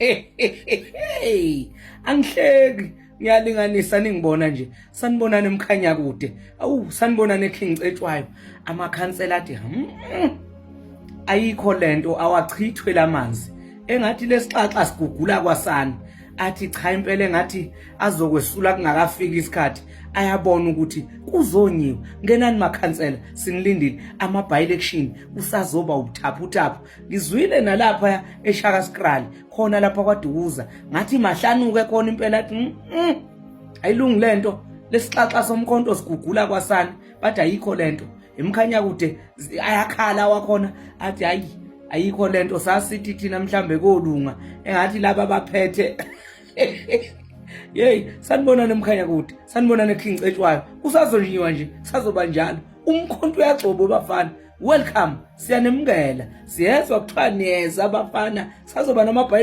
Hey, angihleki ngiyalinganisa ningibona nje sanibonana emkhanya kude awu sanibonana eKing Cetshwayo amakhansela athi ayikho lento awachithwe lamanzi engathi lesixaxa sigugula kwasana athi cha impela engathi azokwesula kungakafika isikhathi ayabona ukuthi kuzonyiwa ngenani makhansela sinilindile ama by election usazoba ubuthaphuthaphu ngizwile nalapha eShaka Skrali khona lapha kwaDukuza ngathi mahlanuke khona impela athi ayilungi lento lesixaxa somkhonto sigugula kwasana bathi ayikho lento emkhanya kude ayakhala wakhona athi hayi ayikho lento sasithi thina mhlambe kolunga engathi laba baphethe yey sanibonana emkhanya kude sanibonana eKing Cetshwayo usazonyiwa nje sazoba njalo umkhonto uyagcobo bafana welcome siyanemukela siyezwa kuthiwa niyeza abafana sazoba nama by